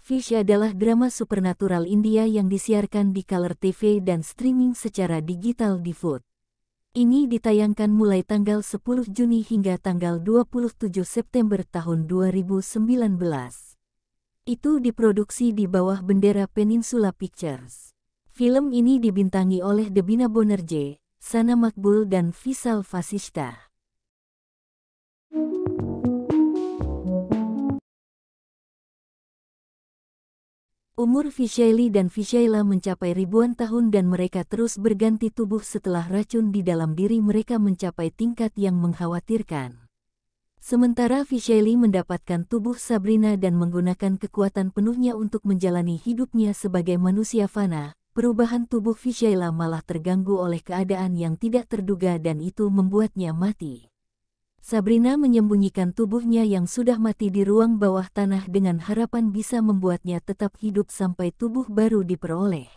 Fish adalah drama supernatural India yang disiarkan di Color TV dan streaming secara digital di Voot. Ini ditayangkan mulai tanggal 10 Juni hingga tanggal 27 September tahun 2019. Itu diproduksi di bawah bendera Peninsula Pictures. Film ini dibintangi oleh Debina Bonerje, Sana Makbul dan Vishal Vasishtha. Umur Vishaili dan Vishaila mencapai ribuan tahun dan mereka terus berganti tubuh setelah racun di dalam diri mereka mencapai tingkat yang mengkhawatirkan. Sementara Vishaili mendapatkan tubuh Sabrina dan menggunakan kekuatan penuhnya untuk menjalani hidupnya sebagai manusia fana, perubahan tubuh Vishaila malah terganggu oleh keadaan yang tidak terduga dan itu membuatnya mati. Sabrina menyembunyikan tubuhnya yang sudah mati di ruang bawah tanah dengan harapan bisa membuatnya tetap hidup sampai tubuh baru diperoleh.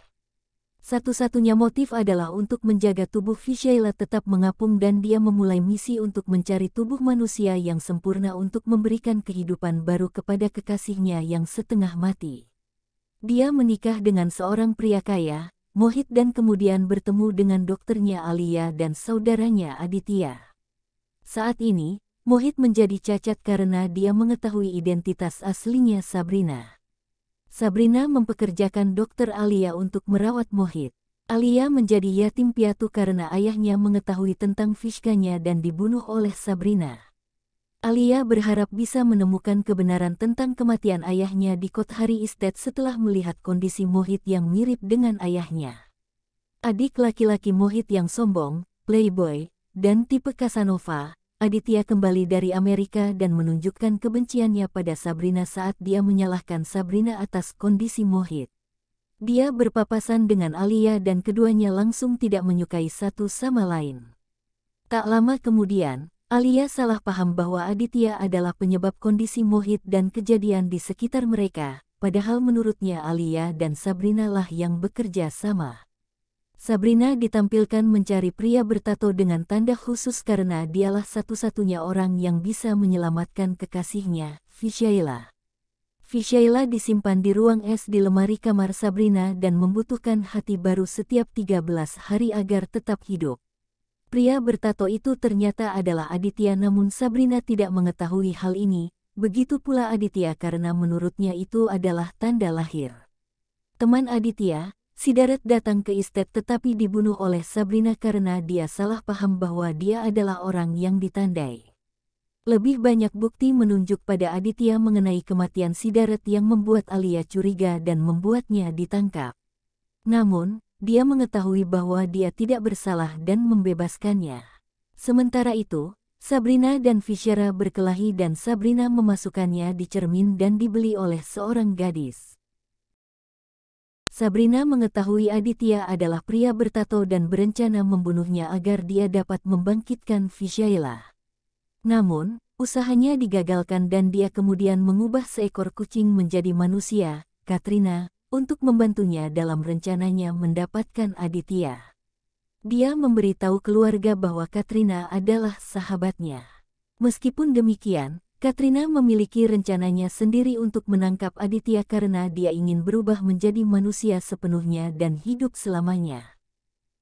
Satu-satunya motif adalah untuk menjaga tubuh Vishaila tetap mengapung dan dia memulai misi untuk mencari tubuh manusia yang sempurna untuk memberikan kehidupan baru kepada kekasihnya yang setengah mati. Dia menikah dengan seorang pria kaya, Mohit dan kemudian bertemu dengan dokternya Alia dan saudaranya Aditya. Saat ini, Mohit menjadi cacat karena dia mengetahui identitas aslinya Sabrina. Sabrina mempekerjakan dokter Alia untuk merawat Mohit. Alia menjadi yatim piatu karena ayahnya mengetahui tentang Vishkanya dan dibunuh oleh Sabrina. Alia berharap bisa menemukan kebenaran tentang kematian ayahnya di Kothari Estate setelah melihat kondisi Mohit yang mirip dengan ayahnya. Adik laki-laki Mohit yang sombong, playboy, dan tipe Casanova, Aditya kembali dari Amerika dan menunjukkan kebenciannya pada Sabrina saat dia menyalahkan Sabrina atas kondisi Mohit. Dia berpapasan dengan Alia dan keduanya langsung tidak menyukai satu sama lain. Tak lama kemudian, Alia salah paham bahwa Aditya adalah penyebab kondisi Mohit dan kejadian di sekitar mereka, padahal menurutnya Alia dan Sabrina lah yang bekerja sama. Sabrina ditampilkan mencari pria bertato dengan tanda khusus karena dialah satu-satunya orang yang bisa menyelamatkan kekasihnya, Vishaila. Vishaila disimpan di ruang es di lemari kamar Sabrina dan membutuhkan hati baru setiap 13 hari agar tetap hidup. Pria bertato itu ternyata adalah Aditya namun Sabrina tidak mengetahui hal ini, begitu pula Aditya karena menurutnya itu adalah tanda lahir. Teman Aditya, Siddharth datang ke estate tetapi dibunuh oleh Sabrina karena dia salah paham bahwa dia adalah orang yang ditandai. Lebih banyak bukti menunjuk pada Aditya mengenai kematian Siddharth yang membuat Alia curiga dan membuatnya ditangkap. Namun, dia mengetahui bahwa dia tidak bersalah dan membebaskannya. Sementara itu, Sabrina dan Vishara berkelahi dan Sabrina memasukkannya di cermin dan dibeli oleh seorang gadis. Sabrina mengetahui Aditya adalah pria bertato dan berencana membunuhnya agar dia dapat membangkitkan Vishaila. Namun, usahanya digagalkan dan dia kemudian mengubah seekor kucing menjadi manusia, Katrina, untuk membantunya dalam rencananya mendapatkan Aditya. Dia memberitahu keluarga bahwa Katrina adalah sahabatnya. Meskipun demikian, Katrina memiliki rencananya sendiri untuk menangkap Aditya karena dia ingin berubah menjadi manusia sepenuhnya dan hidup selamanya.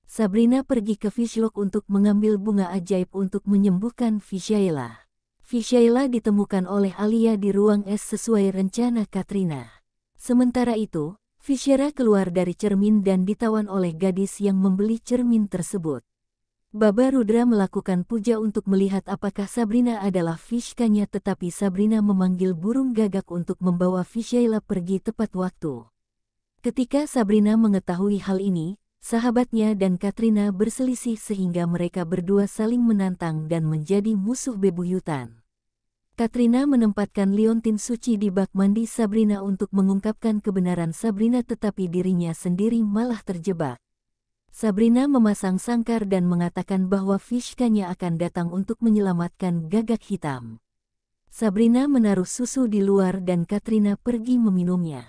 Sabrina pergi ke Fishlock untuk mengambil bunga ajaib untuk menyembuhkan Vishaila. Vishaila ditemukan oleh Alia di ruang es sesuai rencana Katrina. Sementara itu, Vishara keluar dari cermin dan ditawan oleh gadis yang membeli cermin tersebut. Baba Rudra melakukan puja untuk melihat apakah Sabrina adalah Vishkanya tetapi Sabrina memanggil burung gagak untuk membawa Vishaila pergi tepat waktu. Ketika Sabrina mengetahui hal ini, sahabatnya dan Katrina berselisih sehingga mereka berdua saling menantang dan menjadi musuh bebuyutan. Katrina menempatkan liontin suci di bak mandi Sabrina untuk mengungkapkan kebenaran Sabrina tetapi dirinya sendiri malah terjebak. Sabrina memasang sangkar dan mengatakan bahwa Vishkanya akan datang untuk menyelamatkan gagak hitam. Sabrina menaruh susu di luar dan Katrina pergi meminumnya.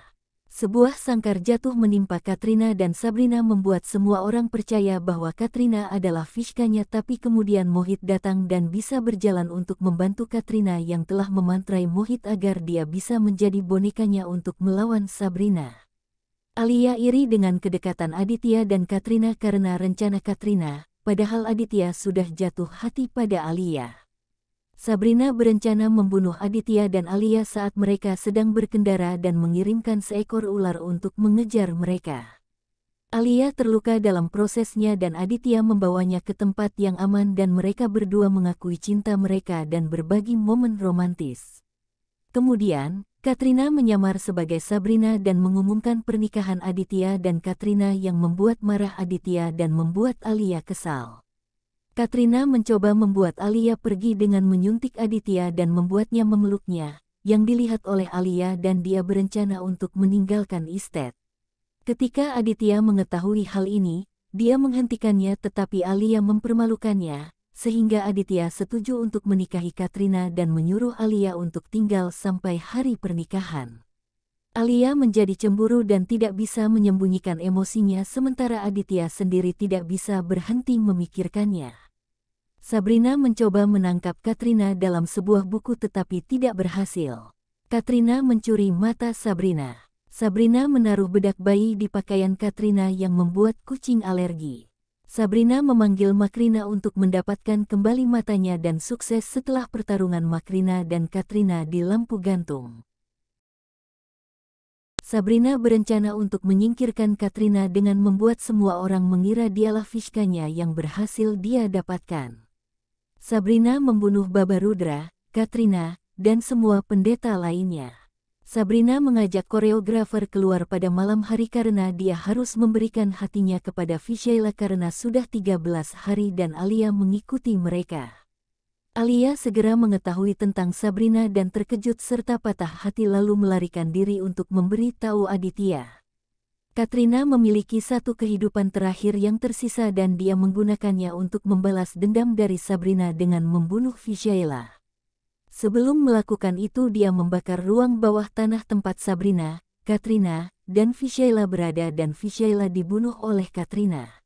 Sebuah sangkar jatuh menimpa Katrina dan Sabrina membuat semua orang percaya bahwa Katrina adalah Vishkanya, tapi kemudian Mohit datang dan bisa berjalan untuk membantu Katrina yang telah memantrai Mohit agar dia bisa menjadi bonekanya untuk melawan Sabrina. Alia iri dengan kedekatan Aditya dan Katrina karena rencana Katrina, padahal Aditya sudah jatuh hati pada Alia. Sabrina berencana membunuh Aditya dan Alia saat mereka sedang berkendara dan mengirimkan seekor ular untuk mengejar mereka. Alia terluka dalam prosesnya dan Aditya membawanya ke tempat yang aman dan mereka berdua mengakui cinta mereka dan berbagi momen romantis. Kemudian, Katrina menyamar sebagai Sabrina dan mengumumkan pernikahan Aditya dan Katrina yang membuat marah Aditya dan membuat Alia kesal. Katrina mencoba membuat Alia pergi dengan menyuntik Aditya dan membuatnya memeluknya, yang dilihat oleh Alia dan dia berencana untuk meninggalkan estate. Ketika Aditya mengetahui hal ini, dia menghentikannya tetapi Alia mempermalukannya, sehingga Aditya setuju untuk menikahi Katrina dan menyuruh Alia untuk tinggal sampai hari pernikahan. Alia menjadi cemburu dan tidak bisa menyembunyikan emosinya sementara Aditya sendiri tidak bisa berhenti memikirkannya. Sabrina mencoba menangkap Katrina dalam sebuah buku tetapi tidak berhasil. Katrina mencuri mata Sabrina. Sabrina menaruh bedak bayi di pakaian Katrina yang membuat kucing alergi. Sabrina memanggil Makrina untuk mendapatkan kembali matanya dan sukses setelah pertarungan Makrina dan Katrina di lampu gantung. Sabrina berencana untuk menyingkirkan Katrina dengan membuat semua orang mengira dialah Vishkanya yang berhasil dia dapatkan. Sabrina membunuh Baba Rudra, Katrina, dan semua pendeta lainnya. Sabrina mengajak koreografer keluar pada malam hari karena dia harus memberikan hatinya kepada Vishaila karena sudah 13 hari dan Alia mengikuti mereka. Alia segera mengetahui tentang Sabrina dan terkejut serta patah hati lalu melarikan diri untuk memberi tahu Aditya. Katrina memiliki satu kehidupan terakhir yang tersisa dan dia menggunakannya untuk membalas dendam dari Sabrina dengan membunuh Vishaila. Sebelum melakukan itu dia membakar ruang bawah tanah tempat Sabrina, Katrina, dan Vishaila berada dan Vishaila dibunuh oleh Katrina.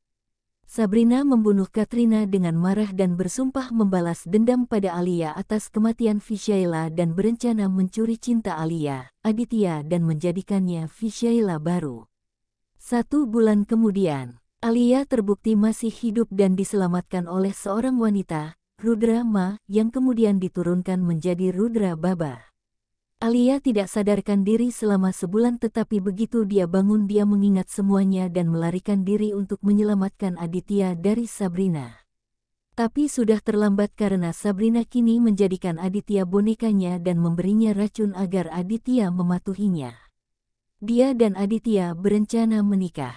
Sabrina membunuh Katrina dengan marah dan bersumpah membalas dendam pada Alia atas kematian Vishaila dan berencana mencuri cinta Alia, Aditya dan menjadikannya Vishaila baru. 1 bulan kemudian, Alia terbukti masih hidup dan diselamatkan oleh seorang wanita, Rudra Ma, yang kemudian diturunkan menjadi Rudra Baba. Alia tidak sadarkan diri selama sebulan tetapi begitu dia bangun dia mengingat semuanya dan melarikan diri untuk menyelamatkan Aditya dari Sabrina. Tapi sudah terlambat karena Sabrina kini menjadikan Aditya bonekanya dan memberinya racun agar Aditya mematuhinya. Dia dan Aditya berencana menikah.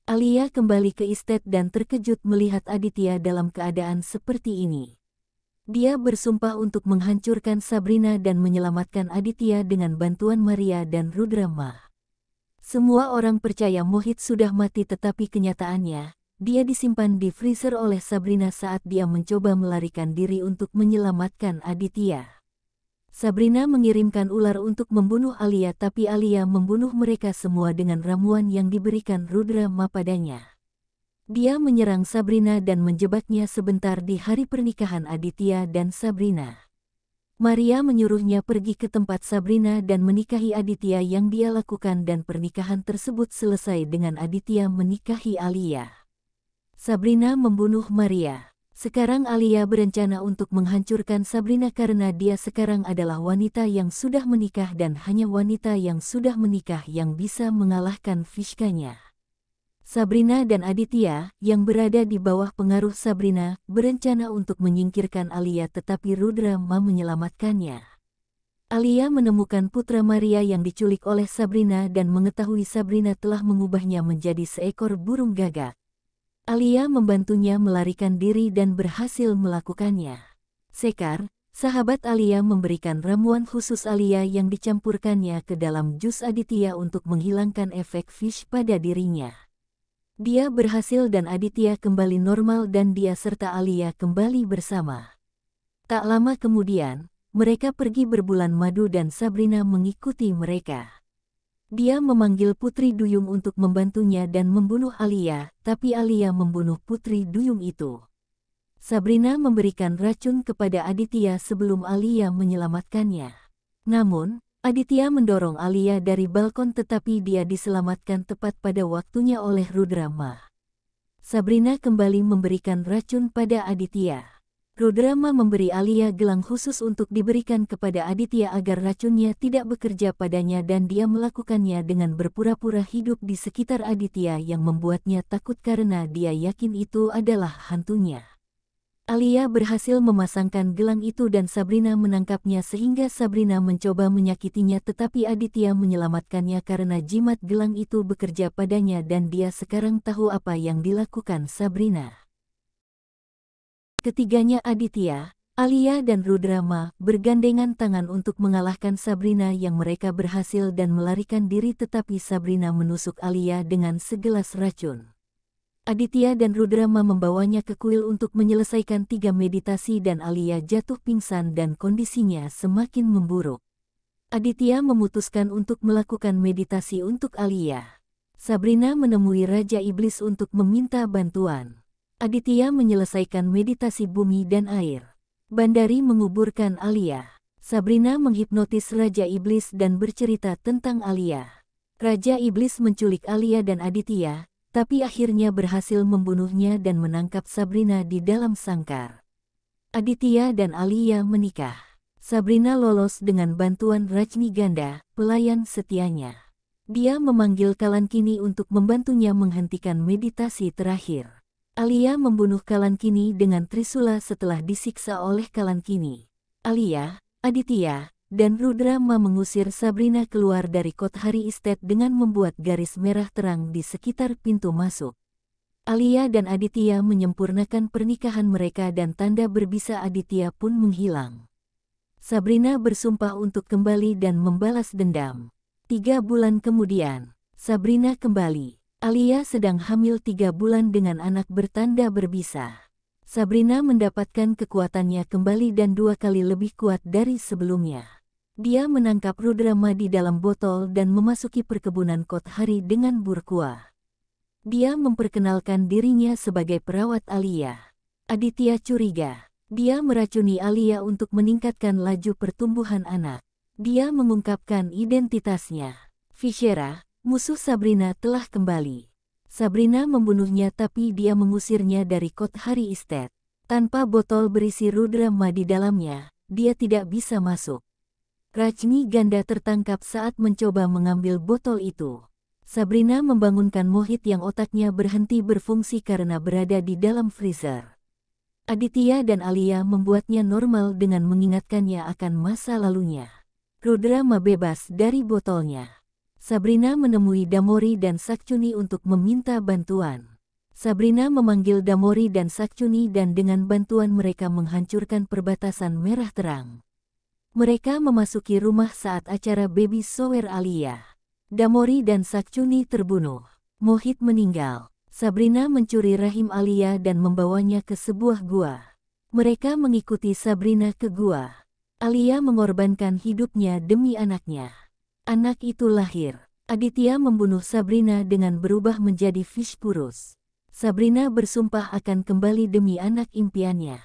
Alia kembali ke estate dan terkejut melihat Aditya dalam keadaan seperti ini. Dia bersumpah untuk menghancurkan Sabrina dan menyelamatkan Aditya dengan bantuan Maria dan Rudra Ma. Semua orang percaya Mohit sudah mati tetapi kenyataannya, dia disimpan di freezer oleh Sabrina saat dia mencoba melarikan diri untuk menyelamatkan Aditya. Sabrina mengirimkan ular untuk membunuh Alia tapi Alia membunuh mereka semua dengan ramuan yang diberikan Rudra Ma padanya. Dia menyerang Sabrina dan menjebaknya sebentar di hari pernikahan Aditya dan Sabrina. Maria menyuruhnya pergi ke tempat Sabrina dan menikahi Aditya yang dia lakukan dan pernikahan tersebut selesai dengan Aditya menikahi Alia. Sabrina membunuh Maria. Sekarang Alia berencana untuk menghancurkan Sabrina karena dia sekarang adalah wanita yang sudah menikah dan hanya wanita yang sudah menikah yang bisa mengalahkan Vishkanya. Sabrina dan Aditya, yang berada di bawah pengaruh Sabrina, berencana untuk menyingkirkan Alia tetapi Rudra Ma menyelamatkannya. Alia menemukan putra Maria yang diculik oleh Sabrina dan mengetahui Sabrina telah mengubahnya menjadi seekor burung gagak. Alia membantunya melarikan diri dan berhasil melakukannya. Sekar, sahabat Alia memberikan ramuan khusus Alia yang dicampurkannya ke dalam jus Aditya untuk menghilangkan efek Vish pada dirinya. Dia berhasil dan Aditya kembali normal dan dia serta Alia kembali bersama. Tak lama kemudian, mereka pergi berbulan madu dan Sabrina mengikuti mereka. Dia memanggil Putri Duyung untuk membantunya dan membunuh Alia, tapi Alia membunuh Putri Duyung itu. Sabrina memberikan racun kepada Aditya sebelum Alia menyelamatkannya. Namun, Aditya mendorong Alia dari balkon tetapi dia diselamatkan tepat pada waktunya oleh Rudrama. Sabrina kembali memberikan racun pada Aditya. Rudrama memberi Alia gelang khusus untuk diberikan kepada Aditya agar racunnya tidak bekerja padanya dan dia melakukannya dengan berpura-pura hidup di sekitar Aditya yang membuatnya takut karena dia yakin itu adalah hantunya. Alia berhasil memasangkan gelang itu dan Sabrina menangkapnya sehingga Sabrina mencoba menyakitinya tetapi Aditya menyelamatkannya karena jimat gelang itu bekerja padanya dan dia sekarang tahu apa yang dilakukan Sabrina. Ketiganya Aditya, Alia dan Rudrama bergandengan tangan untuk mengalahkan Sabrina yang mereka berhasil dan melarikan diri tetapi Sabrina menusuk Alia dengan segelas racun. Aditya dan Rudrama membawanya ke kuil untuk menyelesaikan 3 meditasi dan Alia jatuh pingsan dan kondisinya semakin memburuk. Aditya memutuskan untuk melakukan meditasi untuk Alia. Sabrina menemui Raja Iblis untuk meminta bantuan. Aditya menyelesaikan meditasi bumi dan air. Bandari menguburkan Alia. Sabrina menghipnotis Raja Iblis dan bercerita tentang Alia. Raja Iblis menculik Alia dan Aditya, tapi akhirnya berhasil membunuhnya dan menangkap Sabrina di dalam sangkar. Aditya dan Alia menikah. Sabrina lolos dengan bantuan Rajniganda, pelayan setianya. Dia memanggil Kalankini untuk membantunya menghentikan meditasi terakhir. Alia membunuh Kalankini dengan trisula setelah disiksa oleh Kalankini. Alia, Aditya, dan Rudrama mengusir Sabrina keluar dari Kothari Estate dengan membuat garis merah terang di sekitar pintu masuk. Alia dan Aditya menyempurnakan pernikahan mereka dan tanda berbisa Aditya pun menghilang. Sabrina bersumpah untuk kembali dan membalas dendam. 3 bulan kemudian, Sabrina kembali. Alia sedang hamil 3 bulan dengan anak bertanda berbisa. Sabrina mendapatkan kekuatannya kembali dan 2 kali lebih kuat dari sebelumnya. Dia menangkap Rudrama di dalam botol dan memasuki perkebunan Kothari dengan Burkua. Dia memperkenalkan dirinya sebagai perawat Alia. Aditya curiga. Dia meracuni Alia untuk meningkatkan laju pertumbuhan anak. Dia mengungkapkan identitasnya. Vishera, musuh Sabrina telah kembali. Sabrina membunuhnya tapi dia mengusirnya dari Kothari Estate. Tanpa botol berisi Rudrama di dalamnya, dia tidak bisa masuk. Rajniganda tertangkap saat mencoba mengambil botol itu. Sabrina membangunkan Mohit yang otaknya berhenti berfungsi karena berada di dalam freezer. Aditya dan Alia membuatnya normal dengan mengingatkannya akan masa lalunya. Rudrama bebas dari botolnya. Sabrina menemui Damori dan Sakchuni untuk meminta bantuan. Sabrina memanggil Damori dan Sakchuni dan dengan bantuan mereka menghancurkan perbatasan merah terang. Mereka memasuki rumah saat acara baby shower Alia. Damori dan Sakchuni terbunuh. Mohit meninggal. Sabrina mencuri rahim Alia dan membawanya ke sebuah gua. Mereka mengikuti Sabrina ke gua. Alia mengorbankan hidupnya demi anaknya. Anak itu lahir. Aditya membunuh Sabrina dengan berubah menjadi Fish Purus. Sabrina bersumpah akan kembali demi anak impiannya.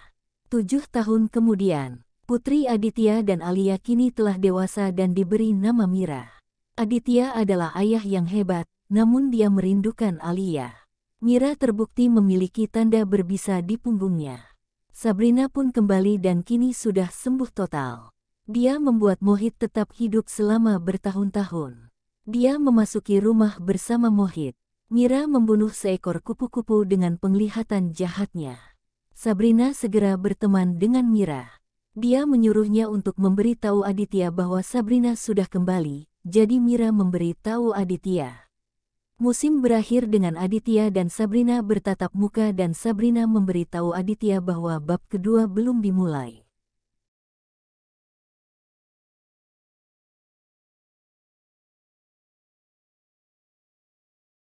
7 tahun kemudian, putri Aditya dan Alia kini telah dewasa dan diberi nama Mira. Aditya adalah ayah yang hebat, namun dia merindukan Alia. Mira terbukti memiliki tanda berbisa di punggungnya. Sabrina pun kembali dan kini sudah sembuh total. Dia membuat Mohit tetap hidup selama bertahun-tahun. Dia memasuki rumah bersama Mohit. Mira membunuh seekor kupu-kupu dengan penglihatan jahatnya. Sabrina segera berteman dengan Mira. Dia menyuruhnya untuk memberitahu Aditya bahwa Sabrina sudah kembali, jadi Mira memberitahu Aditya. Musim berakhir dengan Aditya dan Sabrina bertatap muka dan Sabrina memberitahu Aditya bahwa bab kedua belum dimulai.